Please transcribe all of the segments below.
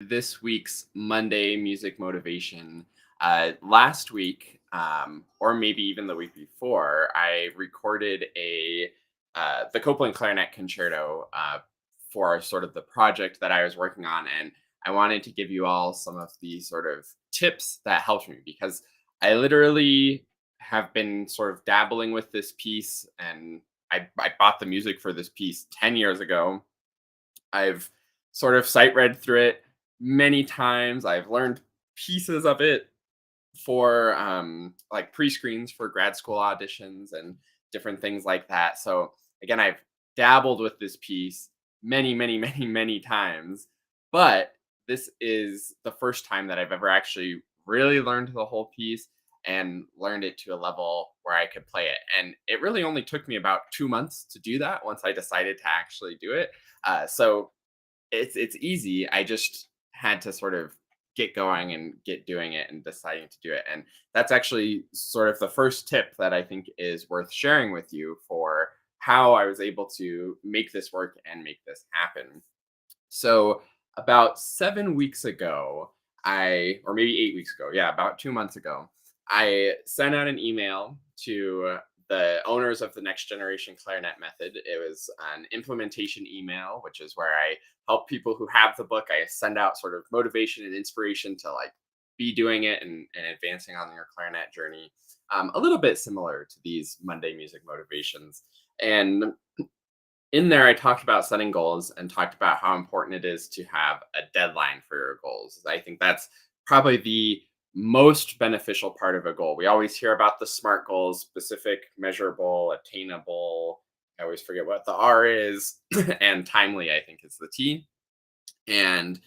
This week's Monday music motivation. Last week, or maybe even the week before, I recorded a the Copland Clarinet Concerto for sort of the project that I was working on, and I wanted to give you all some of the sort of tips that helped me because I literally have been sort of dabbling with this piece, and I bought the music for this piece 10 years ago. I've sort of sight read through it many times. I've learned pieces of it for like pre-screens for grad school auditions and different things like that. So again, I've dabbled with this piece many times, but this is the first time that I've ever actually really learned the whole piece and learned it to a level where I could play it. And it really only took me about 2 months to do that once I decided to actually do it. So it's easy. I just had to sort of get going and get doing it and deciding to do it. And that's actually sort of the first tip that I think is worth sharing with you for how I was able to make this work and make this happen. So about 7 weeks ago, or maybe 8 weeks ago, yeah, about 2 months ago, I sent out an email to the owners of the Next Generation Clarinet Method. It was an implementation email, which is where I help people who have the book. I send out sort of motivation and inspiration to like be doing it and advancing on your clarinet journey. A little bit similar to these Monday music motivations. And in there, I talked about setting goals and talked about how important it is to have a deadline for your goals. I think that's probably the most beneficial part of a goal. We always hear about the SMART goals: specific, measurable, attainable. I always forget what the R is, and timely, I think, is the T. And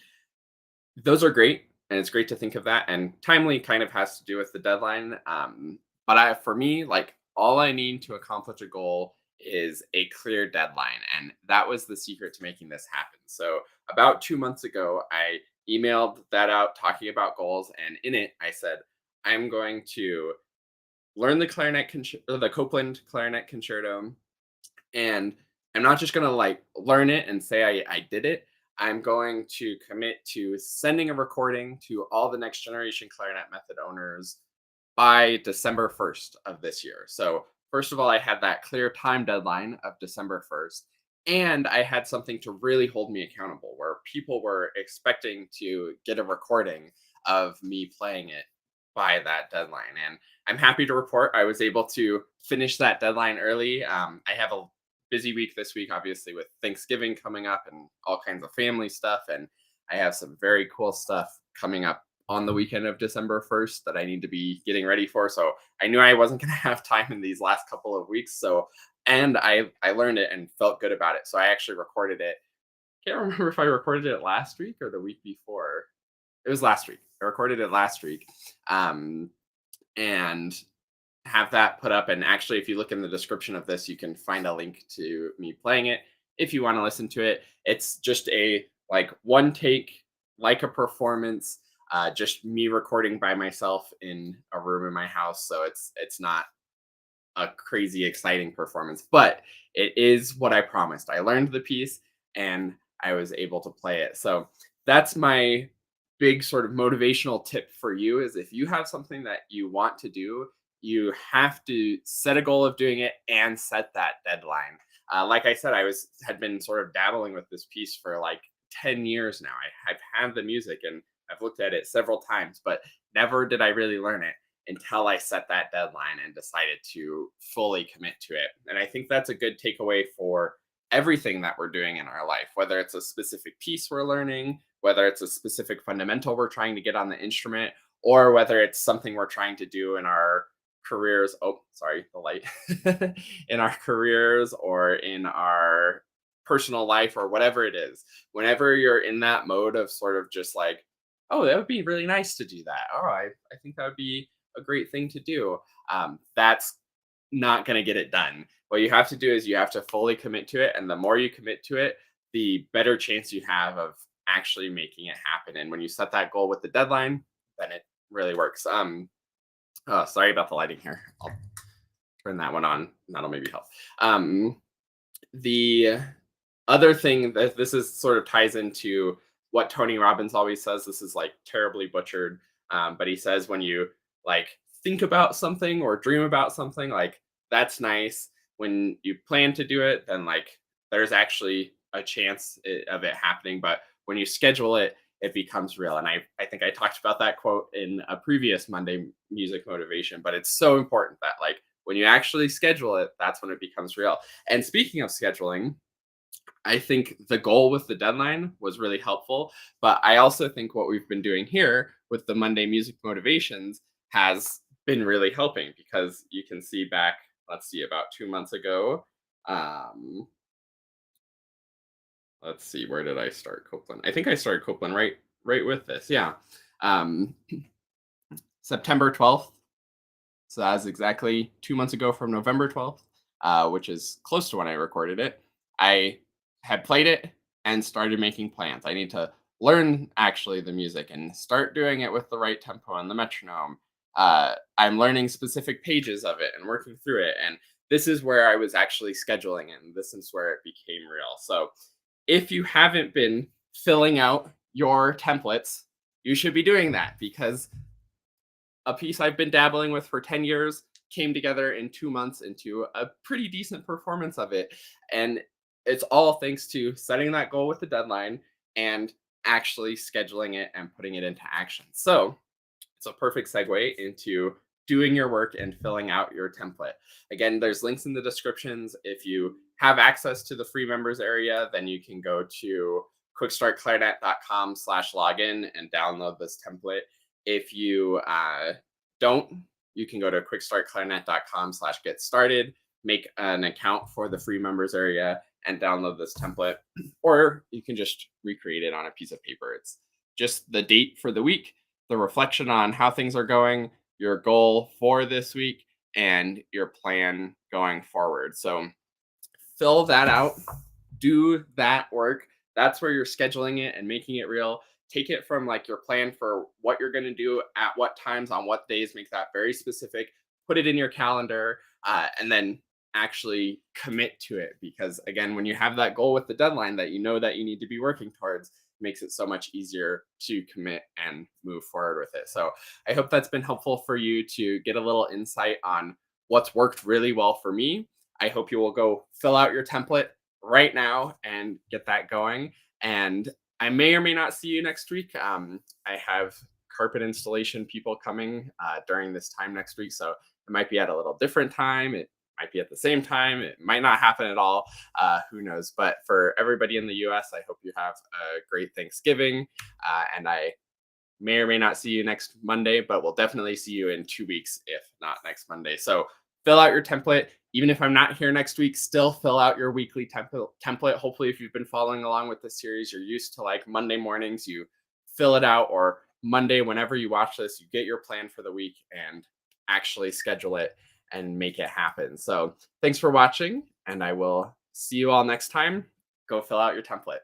those are great. And it's great to think of that. And timely kind of has to do with the deadline. For me, like all I need to accomplish a goal is a clear deadline. And that was the secret to making this happen. So about 2 months ago, I emailed that out talking about goals. And in it, I said, I'm going to learn the Copland Clarinet Concerto, and I'm not just going to like learn it and say I did it. I'm going to commit to sending a recording to all the Next Generation Clarinet Method owners by December 1st of this year. So, first of all, I had that clear time deadline of December 1st. And I had something to really hold me accountable where people were expecting to get a recording of me playing it by that deadline. And I'm happy to report I was able to finish that deadline early. I have a busy week this week, obviously, with Thanksgiving coming up and all kinds of family stuff. And I have some very cool stuff coming up on the weekend of December 1st that I need to be getting ready for. So I knew I wasn't going to have time in these last couple of weeks. And I learned it and felt good about it. So I actually recorded it. Can't remember if I recorded it last week or the week before. It was last week. I recorded it last week. And have that put up. And actually, if you look in the description of this, you can find a link to me playing it if you want to listen to it. It's just a like one take, like a performance, just me recording by myself in a room in my house. So it's not a crazy exciting performance, but it is what I promised. I learned the piece and I was able to play it. So that's my big sort of motivational tip for you is if you have something that you want to do, you have to set a goal of doing it and set that deadline. Like I said, had been sort of dabbling with this piece for like 10 years now. I've had the music and I've looked at it several times, but never did I really learn it until I set that deadline and decided to fully commit to it. And I think that's a good takeaway for everything that we're doing in our life, whether it's a specific piece we're learning, whether it's a specific fundamental we're trying to get on the instrument, or whether it's something we're trying to do in our careers. Oh, sorry, the light. In our careers or in our personal life or whatever it is. Whenever you're in that mode of sort of just like, oh, that would be really nice to do that. Oh, I think that would be a great thing to do. That's not going to get it done. What you have to do is you have to fully commit to it. And the more you commit to it, the better chance you have of actually making it happen. And when you set that goal with the deadline, then it really works. Oh, sorry about the lighting here. I'll turn that one on. That'll maybe help. The other thing that this is sort of ties into what Tony Robbins always says. This is like terribly butchered, but he says when you like think about something or dream about something, like that's nice. When you plan to do it, then like there's actually a chance of it happening. But when you schedule it, it becomes real. And I think I talked about that quote in a previous Monday music motivation, but it's so important that like when you actually schedule it, that's when it becomes real. And speaking of scheduling, I think the goal with the deadline was really helpful, but I also think what we've been doing here with the Monday music motivations has been really helping because you can see back, let's see, about 2 months ago. Um, let's see, where did I start Copland? I think I started Copland right with this. Yeah. Um, September 12th. So that was exactly 2 months ago from November 12th, which is close to when I recorded it. I had played it and started making plans. I need to learn actually the music and start doing it with the right tempo and the metronome. I'm learning specific pages of it and working through it. And this is where I was actually scheduling it. And this is where it became real. So if you haven't been filling out your templates, you should be doing that because a piece I've been dabbling with for 10 years came together in 2 months into a pretty decent performance of it. And it's all thanks to setting that goal with the deadline and actually scheduling it and putting it into action. So it's a perfect segue into doing your work and filling out your template. Again, there's links in the descriptions. If you have access to the free members area, then you can go to quickstartclarinet.com/login and download this template. If you don't, you can go to quickstartclarinet.com/get started, make an account for the free members area, and download this template. Or you can just recreate it on a piece of paper. It's just the date for the week, the reflection on how things are going, your goal for this week, and your plan going forward. So fill that out, do that work. That's where you're scheduling it and making it real. Take it from like your plan for what you're going to do at what times on what days, make that very specific, put it in your calendar, and then actually commit to it. Because again, when you have that goal with the deadline that you know that you need to be working towards, it makes it so much easier to commit and move forward with it. So I hope that's been helpful for you to get a little insight on what's worked really well for me. I hope you will go fill out your template right now and get that going. And I may or may not see you next week. I have carpet installation people coming during this time next week. So it might be at a little different time. It might be at the same time. It might not happen at all. Who knows? But for everybody in the US, I hope you have a great Thanksgiving. And I may or may not see you next Monday, but we'll definitely see you in 2 weeks, if not next Monday. So fill out your template. Even if I'm not here next week, still fill out your weekly template. Hopefully, if you've been following along with this series, you're used to like Monday mornings, you fill it out, or Monday, whenever you watch this, you get your plan for the week and actually schedule it and make it happen. So thanks for watching, and I will see you all next time. Go fill out your template.